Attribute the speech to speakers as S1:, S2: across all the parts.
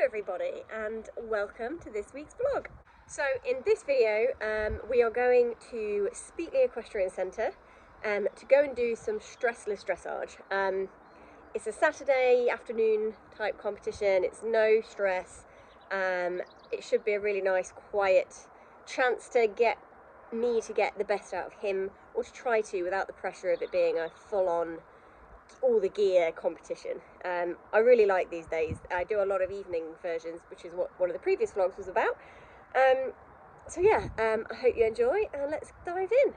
S1: everybody and welcome to this week's vlog. So in this video we are going to Speetly Equestrian Centre to go and do some stressless dressage. It's a Saturday afternoon type competition, it's no stress, it should be a really nice quiet chance to get the best out of him, or to try to without the pressure of it being a full-on all the gear competition. I really like these days. I do a lot of evening versions, which is what one of the previous vlogs was about. So yeah, I hope you enjoy and let's dive in.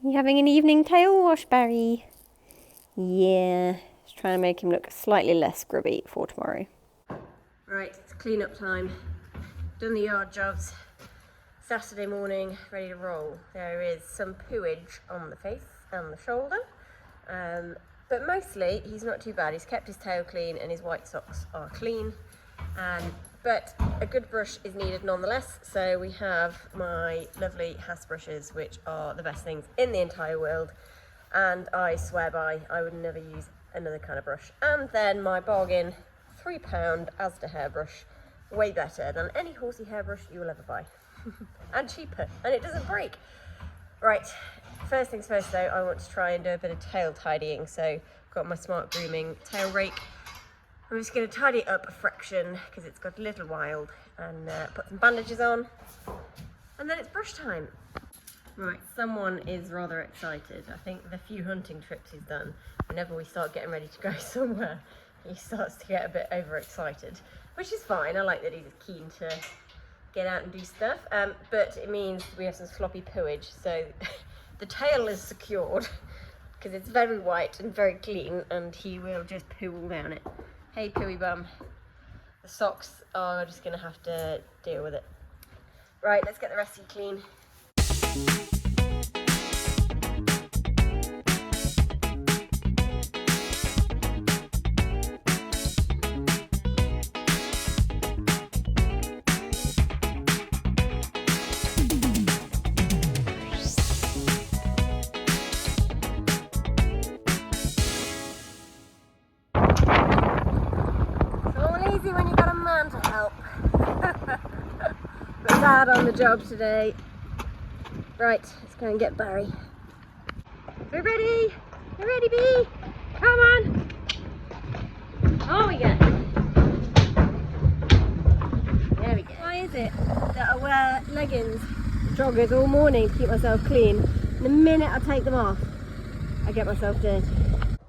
S1: You having an evening tail wash, Barry? Yeah, just trying to make him look slightly less grubby for tomorrow. Right, it's clean up time. Done the yard jobs. Saturday morning, ready to roll. There is some pooage on the face and the shoulder, but mostly he's not too bad. He's kept his tail clean and his white socks are clean. But a good brush is needed nonetheless, so we have my lovely Hass brushes, which are the best things in the entire world, and I swear by, I would never use another kind of brush. And then my bargain £3 Asda hairbrush, way better than any horsey hairbrush you will ever buy, and cheaper, and it doesn't break. Right, first things first though, I want to try and do a bit of tail tidying, so I've got my Smart Grooming tail rake. I'm just going to tidy it up a fraction because it's got a little wild, and put some bandages on, and then it's brush time. Right, someone is rather excited. I think the few hunting trips he's done, whenever we start getting ready to go somewhere, he starts to get a bit overexcited, which is fine. I like that he's keen to get out and do stuff, but it means we have some sloppy pooage, so the tail is secured because it's very white and very clean, and he will just poo all down it. Hey pooey bum. The socks are just going to have to deal with it. Right, let's get the rest of you clean. When you got a man to help. But Dad on the job today. Right, let's go and get Barry. We're ready. We're ready, Bee. Come on. Oh, we go. There we go. Why is it that I wear leggings, joggers all morning to keep myself clean? And the minute I take them off, I get myself dirty.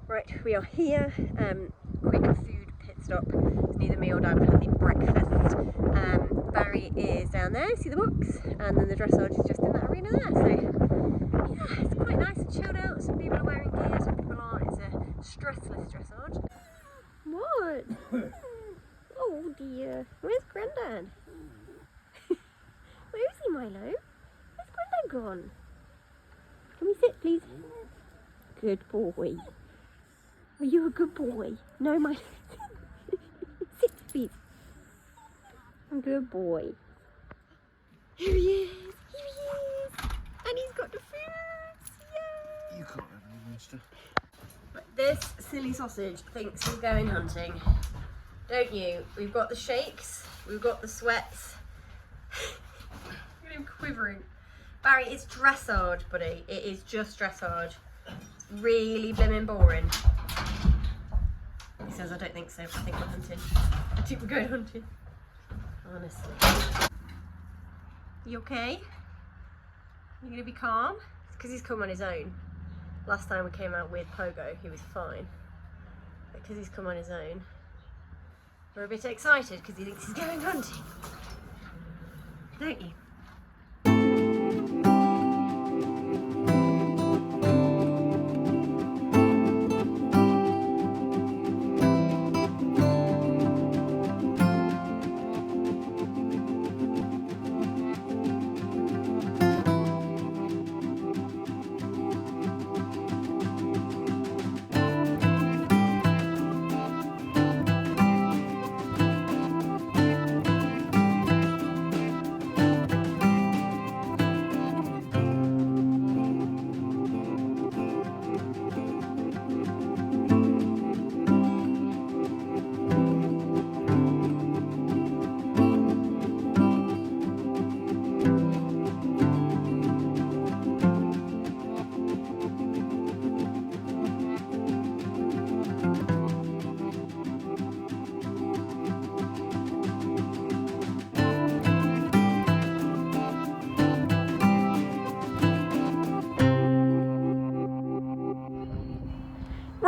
S1: Right, we are here. Quick food pit stop. Neither me or Dad have had the breakfast. Barry is down there, see the box, and then the dressage is just in that arena there. So yeah, it's quite nice and chilled out. Some people are wearing gear, some people aren't. It's a stressless dressage. What? Oh dear. Where's Grandad? Where is he, Milo? Where's Grandad gone? Can we sit, please? Good boy. Are you a good boy? No, Milo. Sit, please. A good boy. Here he is. Here he is. And he's got the foods. Yay.
S2: You can't have any monster.
S1: But this silly sausage thinks he's going hunting. Don't you? We've got the shakes. We've got the sweats. Look at him quivering. Barry, it's dressage, buddy. It is just dressage. It's really blimmin' boring. He says, I don't think so. I think we're hunting. I think we're going hunting. Honestly. You okay? You gonna be calm? It's because he's come on his own. Last time we came out with Pogo, he was fine. But because he's come on his own, we're a bit excited because he thinks he's going hunting. Don't you?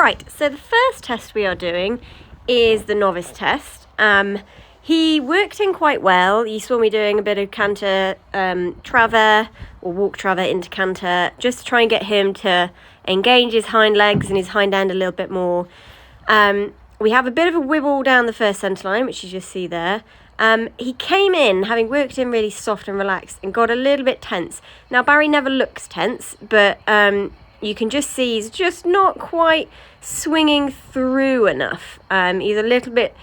S1: Right, so the first test we are doing is the novice test. He worked in quite well. You saw me doing a bit of canter traver or walk traver into canter, just to try and get him to engage his hind legs and his hind end a little bit more. We have a bit of a wibble down the first centre line, which you just see there. He came in, having worked in really soft and relaxed, and got a little bit tense. Now, Barry never looks tense, but you can just see he's just not quite swinging through enough. He's a little bit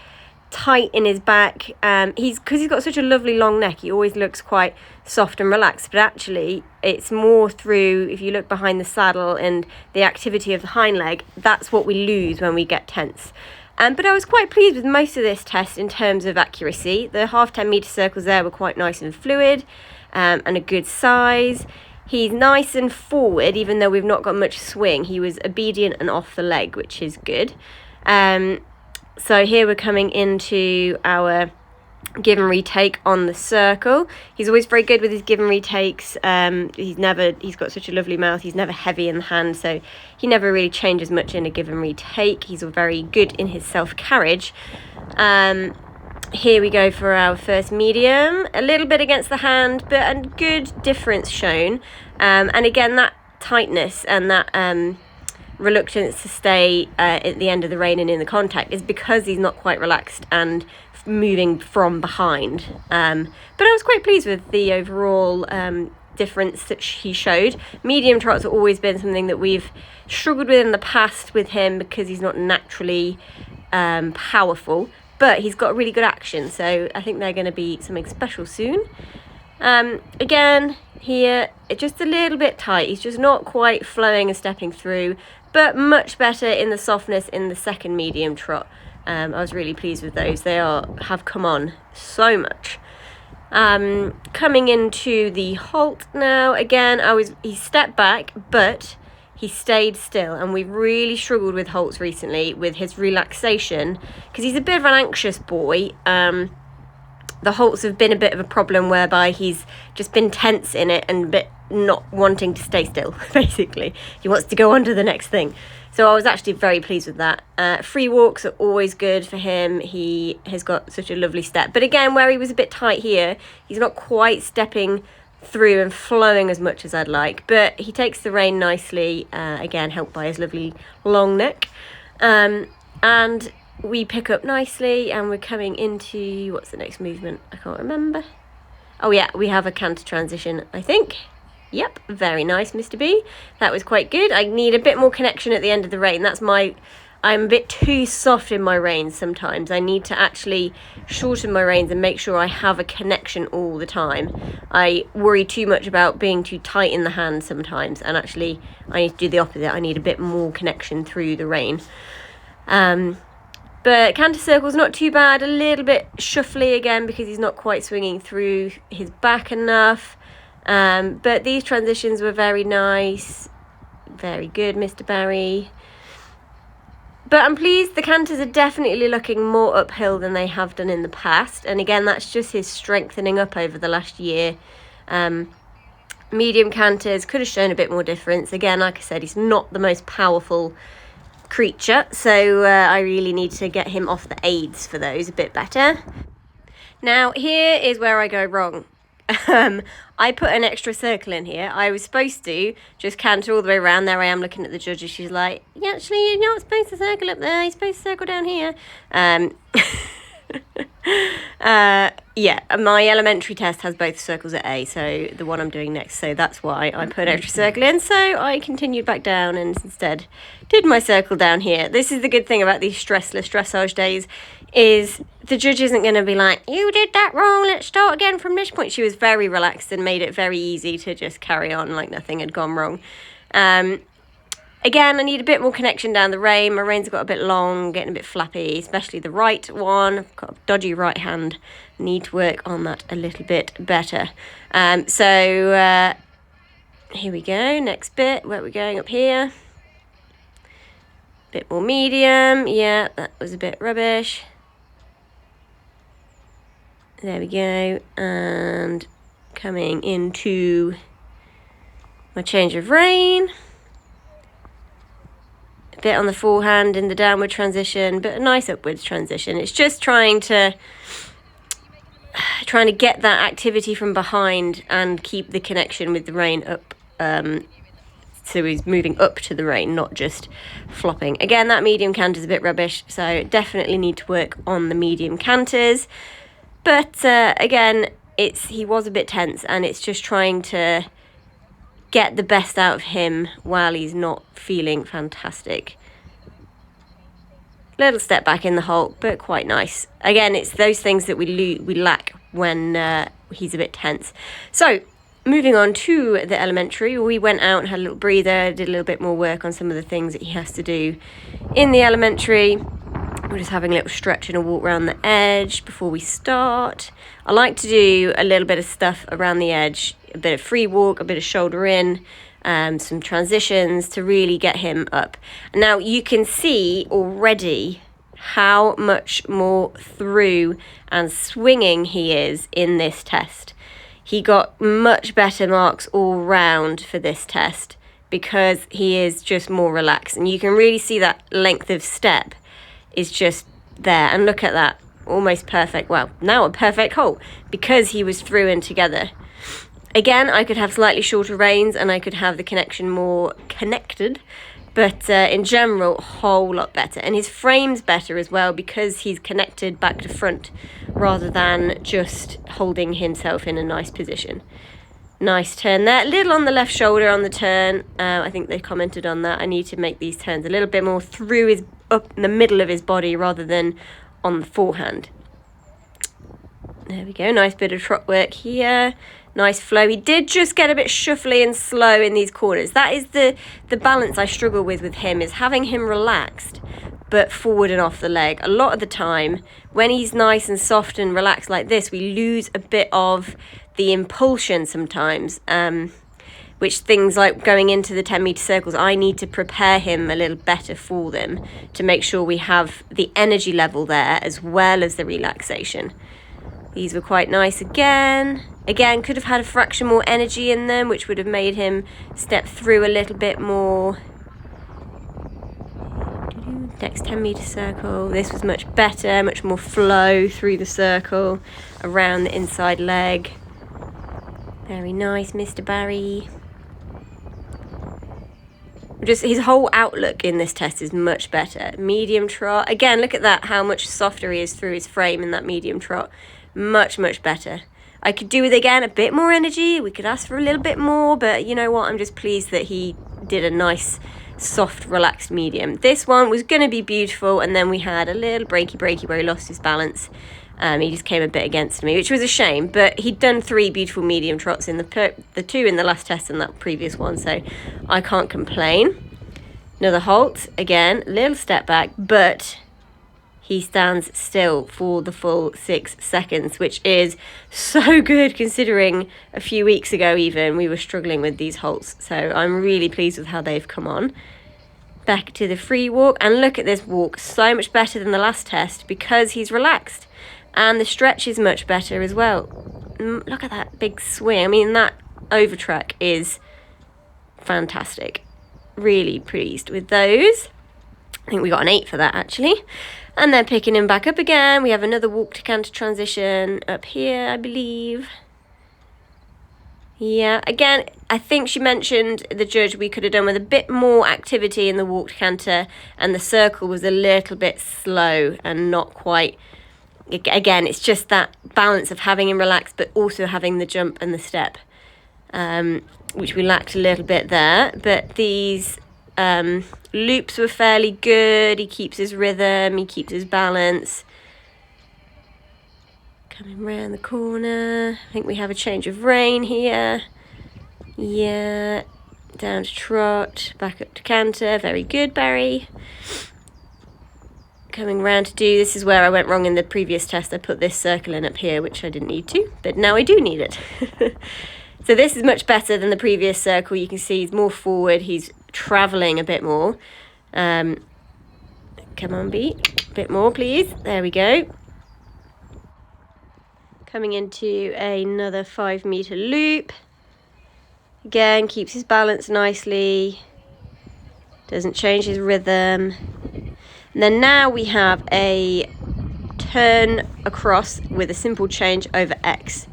S1: tight in his back. Because he's got such a lovely long neck, he always looks quite soft and relaxed, but actually it's more through, if you look behind the saddle and the activity of the hind leg, that's what we lose when we get tense. But I was quite pleased with most of this test in terms of accuracy. The half 10 metre circles there were quite nice and fluid, and a good size. He's nice and forward, even though we've not got much swing. He was obedient and off the leg, which is good. So here we're coming into our give and retake on the circle. He's always very good with his give and retakes. He's got such a lovely mouth. He's never heavy in the hand, so he never really changes much in a give and retake. He's very good in his self-carriage. Here we go for our first medium. A little bit against the hand, but a good difference shown. And again, that tightness and that reluctance to stay at the end of the rein and in the contact is because he's not quite relaxed and moving from behind. But I was quite pleased with the overall difference that he showed. Medium trots have always been something that we've struggled with in the past with him because he's not naturally powerful, but he's got really good action, so I think they're going to be something special soon. Again, here, it's just a little bit tight. He's just not quite flowing and stepping through, but much better in the softness in the second medium trot. I was really pleased with those. They have come on so much. Coming into the halt now, again, he stepped back, but he stayed still, and we've really struggled with halts recently with his relaxation because he's a bit of an anxious boy. The halts have been a bit of a problem whereby he's just been tense in it and a bit not wanting to stay still, basically. He wants to go on to the next thing. So I was actually very pleased with that. Free walks are always good for him. He has got such a lovely step. But again, where he was a bit tight here, he's not quite stepping through and flowing as much as I'd like. But he takes the rein nicely, again, helped by his lovely long neck. And we pick up nicely, and we're coming into, what's the next movement? I can't remember. Oh yeah, we have a canter transition, I think. Yep, very nice, Mr. B. That was quite good. I need a bit more connection at the end of the rein. I'm a bit too soft in my reins sometimes. I need to actually shorten my reins and make sure I have a connection all the time. I worry too much about being too tight in the hand sometimes, and actually I need to do the opposite. I need a bit more connection through the rein. But canter circle's not too bad. A little bit shuffly again because he's not quite swinging through his back enough. But these transitions were very nice. Very good, Mr. Barry. But I'm pleased the canters are definitely looking more uphill than they have done in the past. And again, that's just his strengthening up over the last year. Medium canters could have shown a bit more difference. Again, like I said, he's not the most powerful creature, so I really need to get him off the aids for those a bit better. Now, here is where I go wrong. I put an extra circle in here. I was supposed to just canter all the way around. There I am looking at the judges. She's like, yeah, actually, you're not supposed to circle up there. You're supposed to circle down here. Yeah, my elementary test has both circles at A, so the one I'm doing next, so that's why I put an extra circle in. So I continued back down and instead did my circle down here. This is the good thing about these stressless dressage days, is the judge isn't going to be like, you did that wrong, let's start again from this point. She was very relaxed and made it very easy to just carry on like nothing had gone wrong. Again, I need a bit more connection down the rein. My reins have got a bit long, getting a bit flappy, especially the right one. I've got a dodgy right hand. Need to work on that a little bit better. So here we go. Next bit, where we're going up here. Bit more medium. Yeah, that was a bit rubbish. There we go. And coming into my change of rein. A bit on the forehand in the downward transition, but a nice upwards transition. It's just trying to get that activity from behind and keep the connection with the rein up. So he's moving up to the rein, not just flopping. Again, that medium canter is a bit rubbish, so definitely need to work on the medium canters. But again, he was a bit tense, and it's just trying to get the best out of him while he's not feeling fantastic. Little step back in the halt, but quite nice. Again, it's those things that we lack when he's a bit tense. So moving on to the elementary, we went out and had a little breather, did a little bit more work on some of the things that he has to do in the elementary. We're just having a little stretch and a walk around the edge before we start. I like to do a little bit of stuff around the edge, a bit of free walk, a bit of shoulder in, some transitions to really get him up. Now you can see already how much more through and swinging he is in this test. He got much better marks all round for this test because he is just more relaxed, and you can really see that length of step is just there. And look at that, almost perfect, well, now a perfect halt because he was through and together. Again, I could have slightly shorter reins and I could have the connection more connected, but in general, a whole lot better. And his frame's better as well because he's connected back to front rather than just holding himself in a nice position. Nice turn there. A little on the left shoulder on the turn. I think they commented on that. I need to make these turns a little bit more through up in the middle of his body rather than on the forehand. There we go. Nice bit of trot work here. Nice flow. He did just get a bit shuffly and slow in these corners. That is the balance I struggle with him, is having him relaxed but forward and off the leg. A lot of the time when he's nice and soft and relaxed like this, we lose a bit of the impulsion sometimes, which things like going into the 10-meter circles, I need to prepare him a little better for them to make sure we have the energy level there as well as the relaxation. These were quite nice again. Again, could have had a fraction more energy in them, which would have made him step through a little bit more. Next 10-meter circle. This was much better, much more flow through the circle, around the inside leg. Very nice, Mr. Barry. Just his whole outlook in this test is much better. Medium trot. Again, look at that, how much softer he is through his frame in that medium trot. Much, much better. I could do with, again, a bit more energy. We could ask for a little bit more, but you know what? I'm just pleased that he did a nice, soft, relaxed medium. This one was going to be beautiful, and then we had a little breaky where he lost his balance. He just came a bit against me, which was a shame, but he'd done 3 beautiful medium trots in the 2 in the last test and that previous one, so I can't complain. Another halt, again, little step back, but he stands still for the full 6 seconds, which is so good considering a few weeks ago even we were struggling with these halts. So I'm really pleased with how they've come on. Back to the free walk, and look at this walk, so much better than the last test because he's relaxed. And the stretch is much better as well. Look at that big swing. I mean, that overtrack is fantastic. Really pleased with those. I think we got an 8 for that actually. And then picking him back up again. We have another walk to canter transition up here, I believe. Yeah, again, I think she mentioned, the judge, we could have done with a bit more activity in the walk to canter, and the circle was a little bit slow and not quite. Again, it's just that balance of having him relaxed but also having the jump and the step, which we lacked a little bit there. But these loops were fairly good. He keeps his rhythm, he keeps his balance. Coming round the corner. I think we have a change of rein here. Yeah, down to trot, back up to canter. Very good, Barry. Coming round to do, this is where I went wrong in the previous test. I put this circle in up here, which I didn't need to, but now I do need it. So this is much better than the previous circle. You can see he's more forward, he's travelling a bit more. Come on, Beat, a bit more, please. There we go. Coming into another 5-meter loop. Again, keeps his balance nicely. Doesn't change his rhythm. And then now we have a turn across with a simple change over X.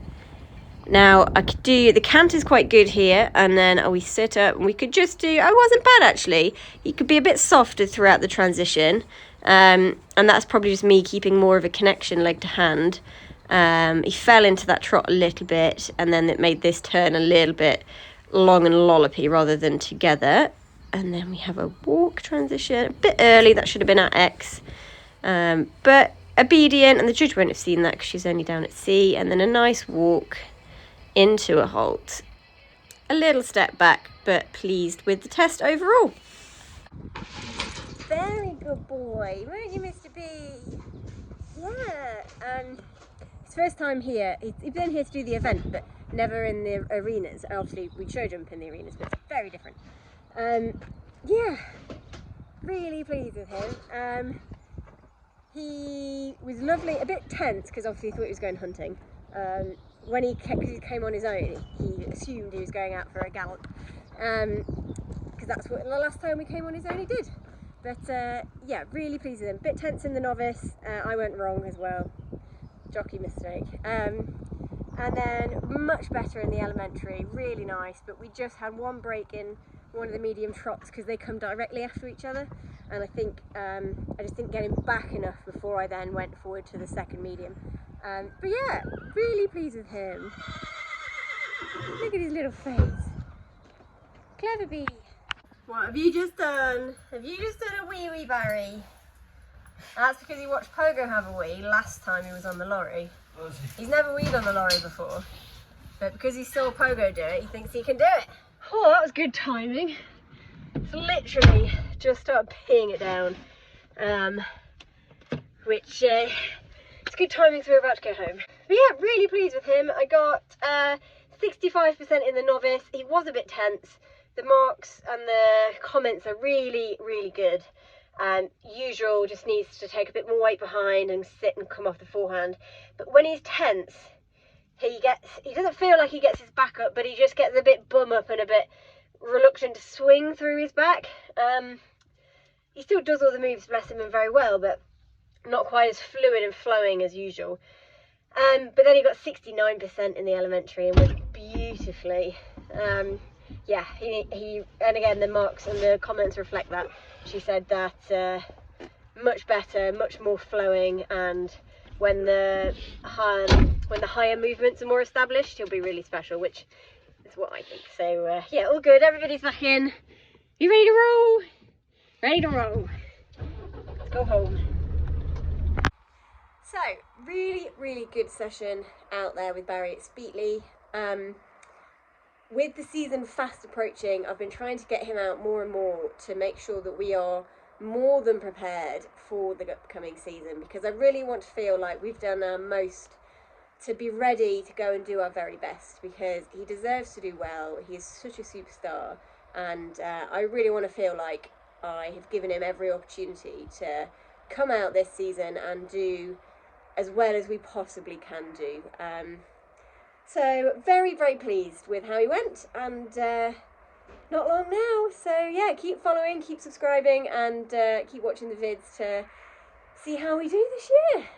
S1: Now I could do, the canter's quite good here, and then we sit up and we could just do, I wasn't bad actually. He could be a bit softer throughout the transition. And that's probably just me keeping more of a connection leg to hand. He fell into that trot a little bit, and then it made this turn a little bit long and lollopy rather than together. And then we have a walk transition, a bit early, that should have been at X. But obedient, and the judge won't have seen that because she's only down at C. And then a nice walk into a halt. A little step back, but pleased with the test overall. Very good boy, weren't you, Mr. B? Yeah, his first time here. He's been here to do the event, but never in the arenas. Obviously, we show jump in the arenas, but it's very different. Yeah, really pleased with him. He was lovely, a bit tense because obviously he thought he was going hunting. When he came on his own, he assumed he was going out for a gallop, because that's what the last time we came on his own he did. But yeah, really pleased with him. Bit tense in the novice. I went wrong as well. Jockey mistake. And then much better in the elementary. Really nice. But we just had one break in one of the medium trots because they come directly after each other. And I think I just didn't get him back enough before I then went forward to the second medium. But yeah, really pleased with him. Look at his little face. Clever bee. What have you just done? Have you just done a wee Barry? That's because he watched Pogo have a wee last time he was on the lorry. He's never weed on the lorry before, but because he saw Pogo do it, he thinks he can do it. Oh, that was good timing. It's literally just started peeing it down, which it's good timing because we're about to go home. But yeah, really pleased with him. I got 65% in the novice. He was a bit tense. The marks and the comments are really, really good. Usual just needs to take a bit more weight behind and sit and come off the forehand. But when he's tense, he doesn't feel like he gets his back up, but he just gets a bit bum up and a bit reluctant to swing through his back. He still does all the moves, bless him, and very well, but not quite as fluid and flowing as usual. But then he got 69% in the elementary and went beautifully. Yeah, he and again the marks and the comments reflect that. She said that much better, much more flowing, and when the higher movements are more established, he'll be really special, which is what I think. So yeah, all good. Everybody's back in. You ready to roll? Ready to roll. Let's go home. So really, really good session out there with Barry at Speetly. With the season fast approaching, I've been trying to get him out more and more to make sure that we are more than prepared for the upcoming season, because I really want to feel like we've done our most to be ready to go and do our very best, because he deserves to do well. He is such a superstar, and I really want to feel like I have given him every opportunity to come out this season and do as well as we possibly can do. So very, very pleased with how he went, and not long now. So yeah, keep following, keep subscribing, and keep watching the vids to see how we do this year.